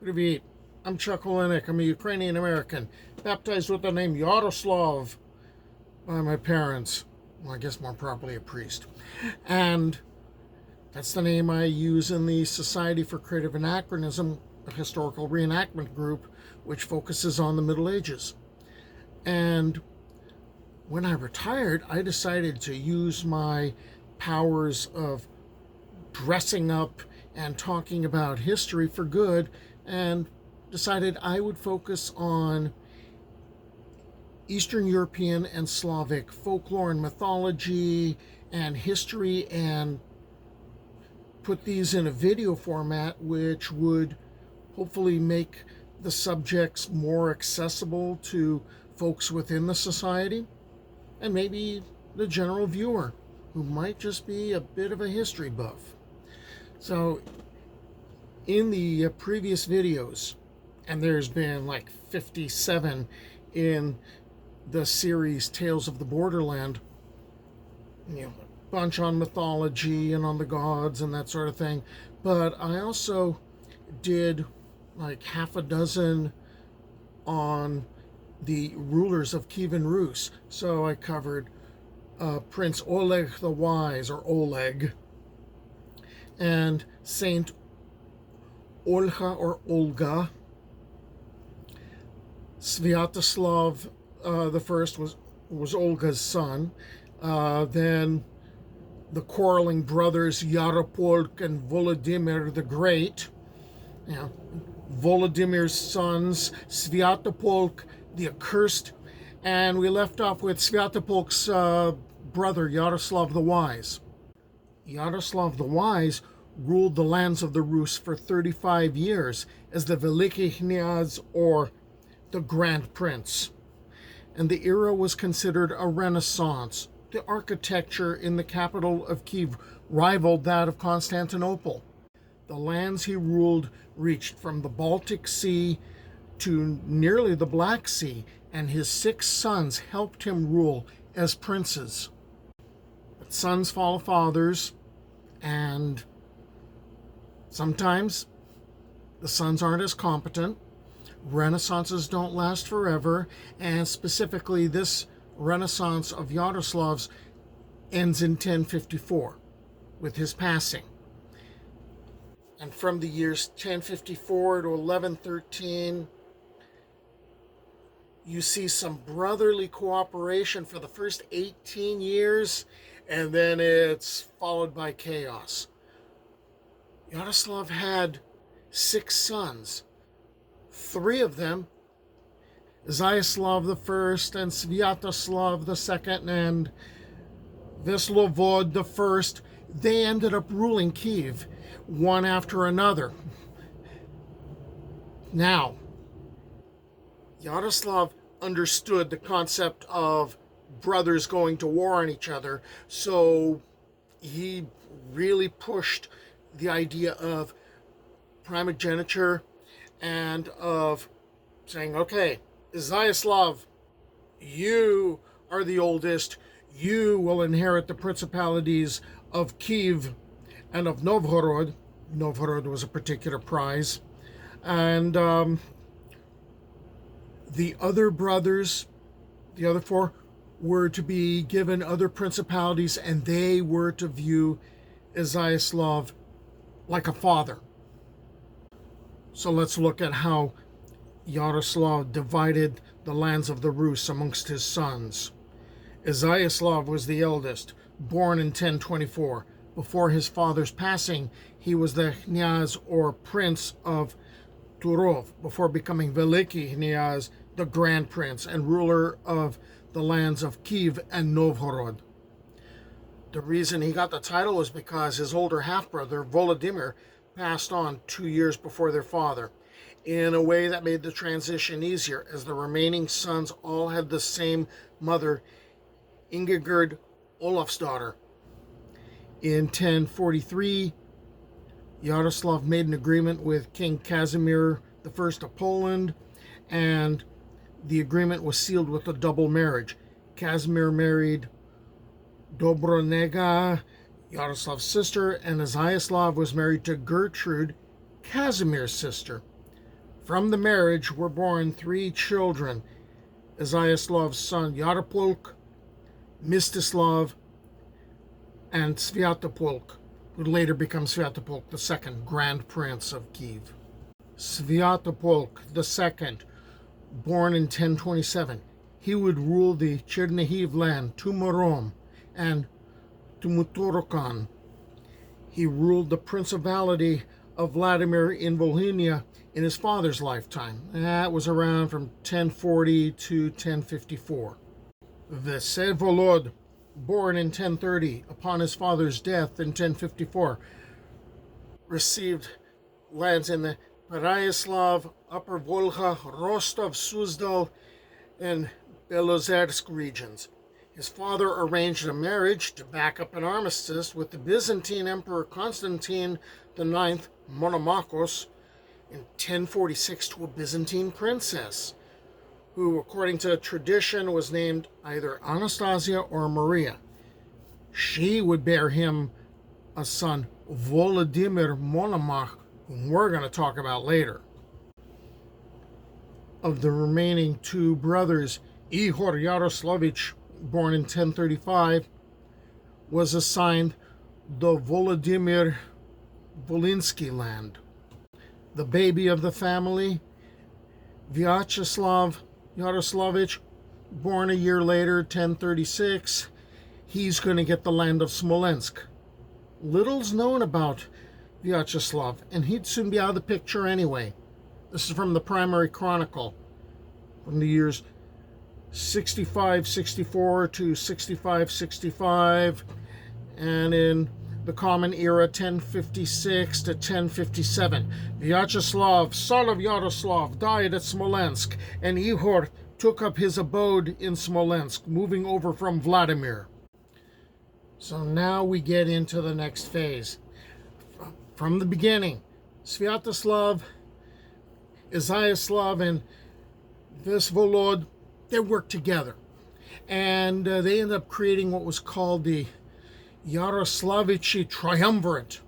Good evening. I'm Chuck Olenek. I'm a Ukrainian-American, baptized with the name Yaroslav by my parents. Well, I guess more properly a priest. And that's the name I use in the Society for Creative Anachronism, a historical reenactment group which focuses on the Middle Ages. And when I retired, I decided to use my powers of dressing up and talking about history for good, and decided I would focus on Eastern European and Slavic folklore and mythology and history, and put these in a video format which would hopefully make the subjects more accessible to folks within the society and maybe the general viewer who might just be a bit of a history buff. So in the previous videos, and there's been like 57 in the series Tales of the Borderland, a bunch on mythology and on the gods and that sort of thing, but I also did like half a dozen on the rulers of Kyivan Rus. So I covered Prince Oleg the Wise, or Oleg, and Saint Olha or Olga. Sviatoslav the first was Olga's son. Then the quarreling brothers Yaropolk and Volodymyr the Great. Volodymyr's sons, Sviatopolk the Accursed, and we left off with Sviatopolk's brother Yaroslav the Wise. Yaroslav the Wise ruled the lands of the Rus for 35 years as the Veliki Knyaz, or the Grand Prince. And the era was considered a renaissance. The architecture in the capital of Kyiv rivaled that of Constantinople. The lands he ruled reached from the Baltic Sea to nearly the Black Sea, and his 6 sons helped him rule as princes. But sons follow fathers, and sometimes the sons aren't as competent. Renaissances don't last forever, and specifically this Renaissance of Yaroslav's ends in 1054 with his passing. And from the years 1054 to 1113, you see some brotherly cooperation for the first 18 years, and then it's followed by chaos. Yaroslav had 6 sons. 3 of them, Zayaslav the first and Sviatoslav the second and Veslovod the first, they ended up ruling Kyiv one after another. Now, Yaroslav understood the concept of brothers going to war on each other, so he really pushed the idea of primogeniture and of saying, okay, Zayaslav, you are the oldest, you will inherit the principalities of Kyiv and of Novgorod. Novgorod was a particular prize. And the other brothers, the other 4, were to be given other principalities, and they were to view Zayaslav like a father. So let's look at how Yaroslav divided the lands of the Rus amongst his sons. Zayaslav was the eldest, born in 1024. Before his father's passing, he was the Knyaz, or Prince of Turov, before becoming Veliki Knyaz, the Grand Prince, and ruler of the lands of Kyiv and Novgorod. The reason he got the title was because his older half-brother, Volodymyr, passed on 2 years before their father, in a way that made the transition easier, as the remaining sons all had the same mother, Ingigerd Olafsdottir. In 1043, Yaroslav made an agreement with King Casimir I of Poland, and the agreement was sealed with a double marriage. Casimir married Dobronega, Yaroslav's sister, and Zayaslav was married to Gertrude, Casimir's sister. From the marriage were born 3 children: Iziaslav's son Yaropolk, Mstislav, and Sviatopolk, who later becomes Sviatopolk II, Grand Prince of Kiev. Sviatopolk II, born in 1027, he would rule the Chernihiv land, Tumurom, and Tumutorokhan. He ruled the Principality of Vladimir in Volhynia in his father's lifetime. That was around from 1040 to 1054. Vsevolod, born in 1030, upon his father's death in 1054, received lands in the Pereyaslav, Upper Volga, Rostov, Suzdal, and Belozersk regions. His father arranged a marriage to back up an armistice with the Byzantine Emperor Constantine IX Monomachos in 1046 to a Byzantine princess, who, according to tradition, was named either Anastasia or Maria. She would bear him a son, Volodymyr Monomach, whom we're going to talk about later. Of the remaining 2 brothers, Ihor Yaroslavich, born in 1035, was assigned the Volodymyr Volinsky land. The baby of the family, Vyacheslav Yaroslavich, born a year later, 1036, he's going to get the land of Smolensk. Little's known about Vyacheslav, and he'd soon be out of the picture anyway. This is from the Primary Chronicle, from the years 6564 to 6565, and in the Common Era 1056 to 1057. Vyacheslav, son of Yaroslav, died at Smolensk, and Ihor took up his abode in Smolensk, moving over from Vladimir. So now we get into the next phase. From the beginning, Sviatoslav, Iziaslav, and Vsevolod, they worked together. And they ended up creating what was called the Yaroslavichi triumvirate.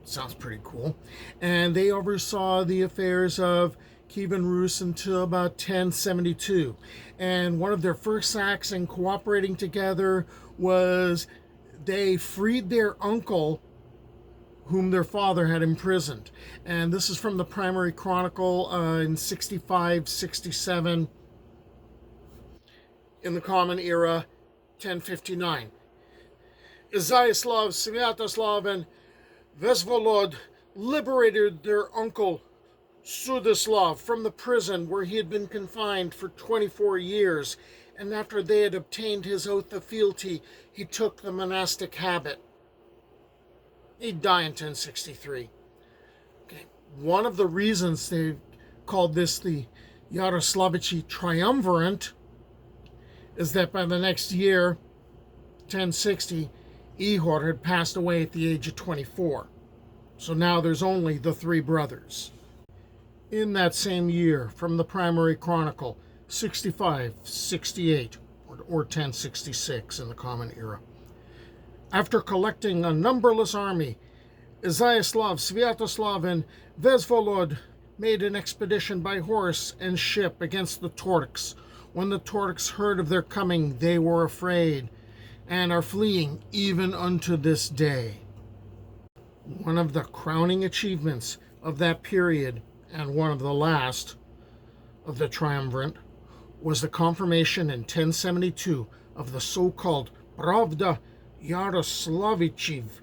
Sounds pretty cool. And they oversaw the affairs of Kyivan Rus until about 1072. And one of their first acts in cooperating together was they freed their uncle, whom their father had imprisoned. And this is from the Primary Chronicle in 6567. In the Common Era, 1059. Iziaslav, Sviatoslav, and Vsevolod liberated their uncle Sudislav from the prison where he had been confined for 24 years, and after they had obtained his oath of fealty, he took the monastic habit. He'd die in 1063. Okay. One of the reasons they called this the Yaroslavichi triumvirate is that by the next year, 1060, Ihor had passed away at the age of 24. So now there's only the 3 brothers. In that same year, from the Primary Chronicle, 6568, or 1066 in the Common Era. After collecting a numberless army, Iziaslav, Sviatoslav, and Vsevolod made an expedition by horse and ship against the Turks. When the Turks heard of their coming, they were afraid, and are fleeing even unto this day. One of the crowning achievements of that period, and one of the last of the triumvirate, was the confirmation in 1072 of the so-called Pravda Yaroslavichiv,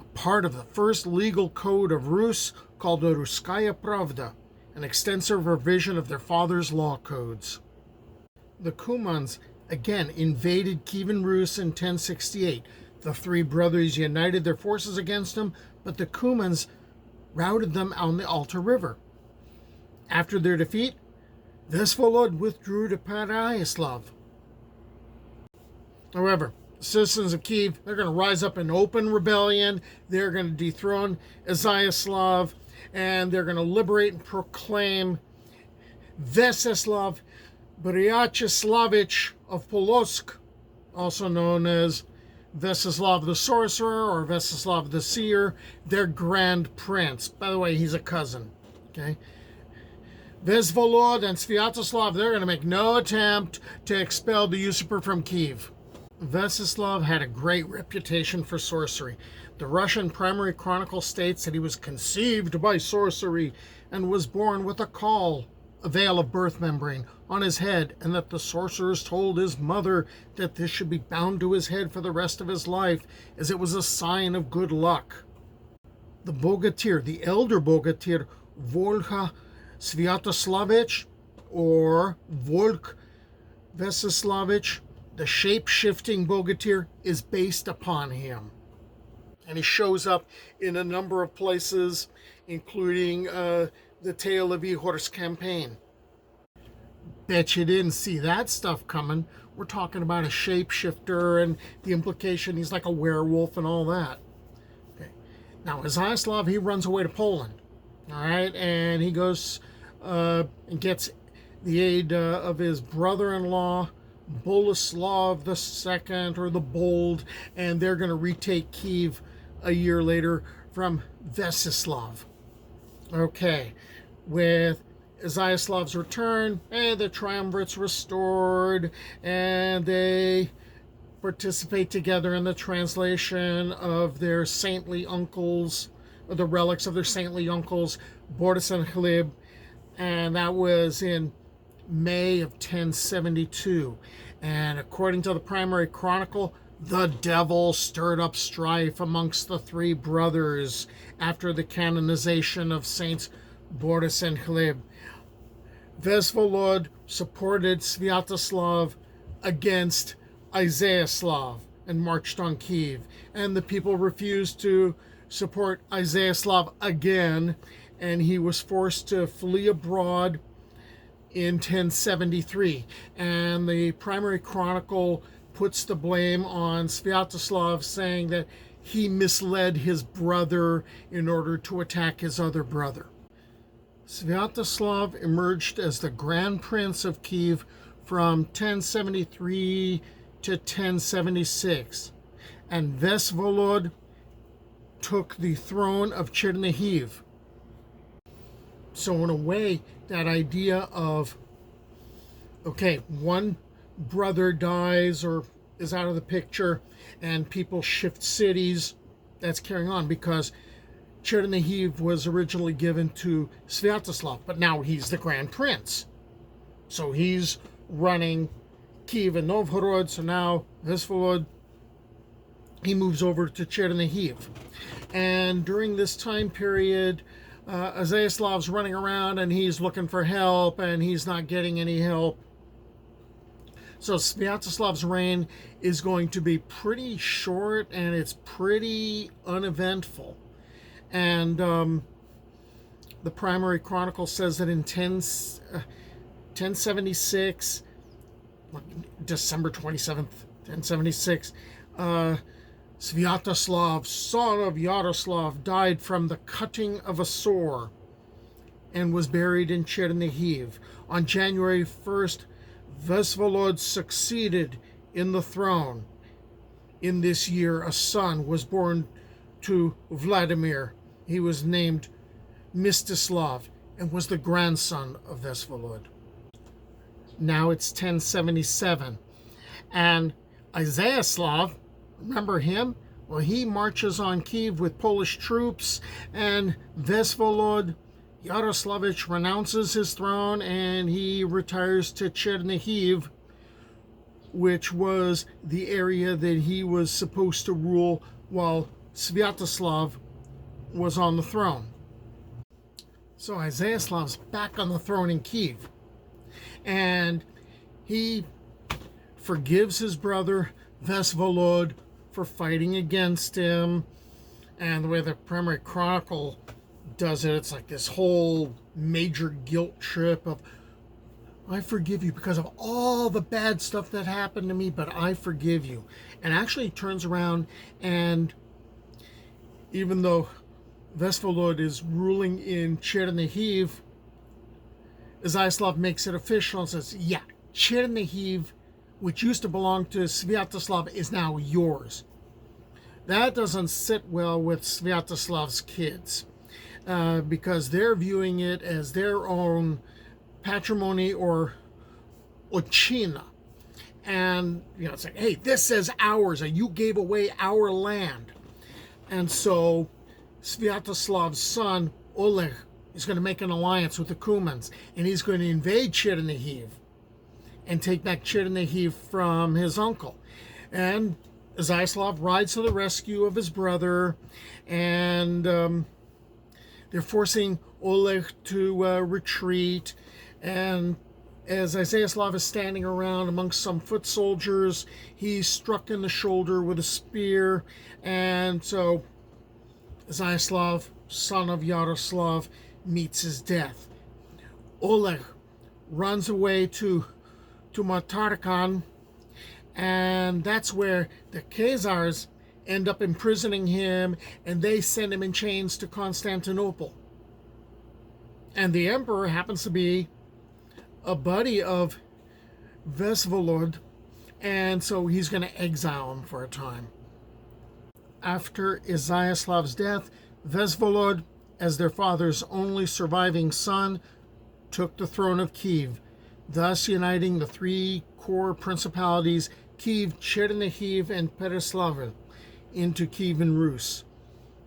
a part of the first legal code of Rus called the Ruskaya Pravda, an extensive revision of their father's law codes. The Cumans again invaded Kyivan Rus in 1068. The 3 brothers united their forces against them, but the Cumans routed them on the Alta River. After their defeat, Vsevolod withdrew to Pereyaslav. However, the citizens of Kiev, they're going to rise up in open rebellion. They're going to dethrone Iziaslav, and they're going to liberate and proclaim Vseslav Bryacheslavich of Polotsk, also known as Vseslav the Sorcerer or Vseslav the Seer, their Grand Prince. By the way, he's a cousin. Okay. Vsevolod and Sviatoslav, they're going to make no attempt to expel the usurper from Kyiv. Vsevolod had a great reputation for sorcery. The Russian Primary Chronicle states that he was conceived by sorcery and was born with a veil of birth membrane on his head, and that the sorcerers told his mother that this should be bound to his head for the rest of his life, as it was a sign of good luck. The Bogatyr, the elder Bogatyr, Volha Sviatoslavich, or Volk Vesislavich, the shape-shifting Bogatyr, is based upon him. And he shows up in a number of places, including the tale of Ihor's campaign. Bet you didn't see that stuff coming. We're talking about a shapeshifter and the implication he's like a werewolf and all that. Okay. Now, Yaroslav, he runs away to Poland. All right, and he goes and gets the aid of his brother-in-law, Boleslav II, or the Bold, and they're going to retake Kyiv a year later from Vsevolod. Okay, with Yazoslav's return, the triumvirate's restored, and they participate together in the translation of their saintly uncles, or the relics of their saintly uncles, Borderland, and that was in May of 1072. And according to the Primary Chronicle, the devil stirred up strife amongst the three brothers after the canonization of Saints Boris and Gleb. Vsevolod supported Sviatoslav against Yaroslav and marched on Kyiv, and the people refused to support Yaroslav again, and he was forced to flee abroad in 1073. And the Primary Chronicle puts the blame on Sviatoslav, saying that he misled his brother in order to attack his other brother. Sviatoslav emerged as the Grand Prince of Kyiv from 1073 to 1076, and Vsevolod took the throne of Chernihiv. So in a way, that idea of, okay, one brother dies or is out of the picture and people shift cities, that's carrying on, because Chernihiv was originally given to Sviatoslav, but now he's the Grand Prince. So he's running Kyiv and Novgorod, so now Vsevolod, he moves over to Chernihiv. And during this time period, Yazoslav's running around and he's looking for help and he's not getting any help. So Sviatoslav's reign is going to be pretty short and it's pretty uneventful. And the Primary Chronicle says that in 1076, December 27th, 1076, Sviatoslav, son of Yaroslav, died from the cutting of a sore and was buried in Chernihiv. On January 1st, Vsevolod succeeded in the throne. In this year, a son was born to Vladimir. He was named Mstislav and was the grandson of Vsevolod. Now it's 1077. And Yaroslav, remember him? Well, he marches on Kyiv with Polish troops, and Vsevolod Yaroslavich renounces his throne and he retires to Chernihiv, which was the area that he was supposed to rule while Sviatoslav was on the throne. So Yazoslav's back on the throne in Kyiv, and he forgives his brother Vsevolod for fighting against him. And the way the Primary Chronicle does it, it's like this whole major guilt trip of, I forgive you because of all the bad stuff that happened to me, but I forgive you. And actually turns around, and even though Vsevolod is ruling in Chernihiv, Yaroslav makes it official and says, yeah, Chernihiv, which used to belong to Sviatoslav, is now yours. That doesn't sit well with Sviatoslav's kids, because they're viewing it as their own patrimony or ochina. And, it's like, hey, this is ours, and you gave away our land. And so Sviatoslav's son, Oleg, is going to make an alliance with the Cumans, and he's going to invade Chernihiv and take back Chernihiv from his uncle. And Yaroslav rides to the rescue of his brother, and they're forcing Oleg to retreat. And as Yaroslav is standing around amongst some foot soldiers, he's struck in the shoulder with a spear. And so Yaroslav, son of Yaroslav, meets his death. Oleg runs away to Matarkan, and that's where the Khazars end up imprisoning him, and they send him in chains to Constantinople. And the emperor happens to be a buddy of Vesvolod, and so he's going to exile him for a time. After Izayaslav's death, Vesvolod, as their father's only surviving son, took the throne of Kyiv, thus uniting the three core principalities, Kyiv, Chernihiv, and Pereslavl, into Kyivan Rus.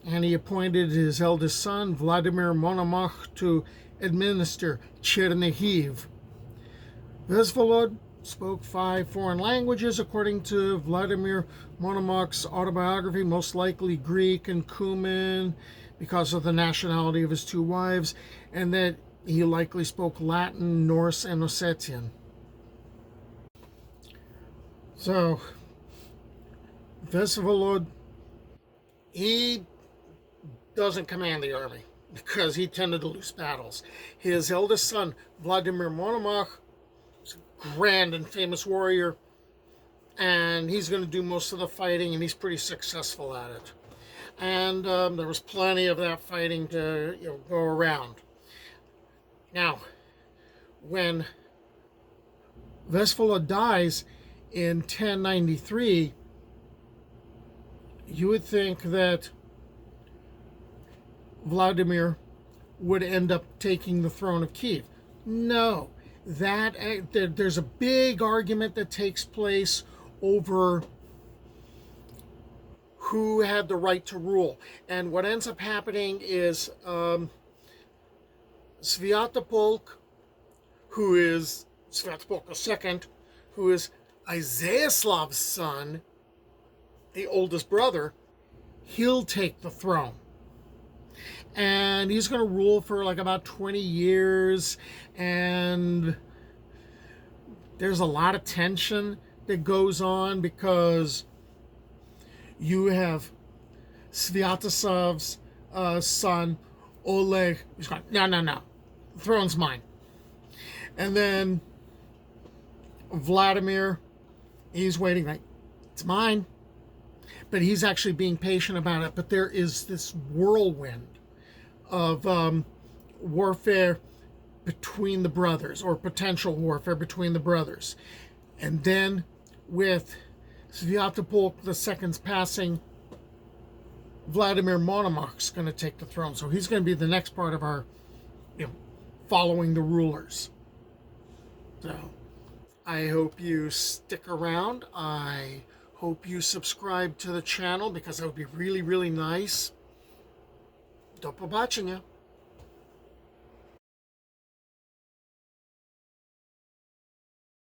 And he appointed his eldest son, Vladimir Monomach, to administer Chernihiv. Vesvolod spoke 5 foreign languages, according to Vladimir Monomach's autobiography, most likely Greek and Cuman, because of the nationality of his 2 wives, and that he likely spoke Latin, Norse, and Ossetian. So, Vesvolod, he doesn't command the army because he tended to lose battles. His eldest son, Vladimir Monomach, is a grand and famous warrior, and he's going to do most of the fighting, and he's pretty successful at it. And there was plenty of that fighting to go around. Now, when Vesvolod dies in 1093, you would think that Vladimir would end up taking the throne of Kyiv. No, there's a big argument that takes place over who had the right to rule. And what ends up happening is Sviatopolk, who is Sviatopolk II, who is Izayaslav's son, the oldest brother, he'll take the throne. And he's going to rule for like about 20 years. And there's a lot of tension that goes on because you have Sviatoslav's son, Oleg. He's going, no, the throne's mine. And then Vladimir, he's waiting, like, it's mine. But he's actually being patient about it. But there is this whirlwind of warfare between the brothers, or potential warfare between the brothers. And then with Sviatopolk II's passing, Vladimir Monomach's going to take the throne. So he's going to be the next part of our, following the rulers. So I hope you stick around. I hope you subscribe to the channel because that would be really, really nice. Do побачення.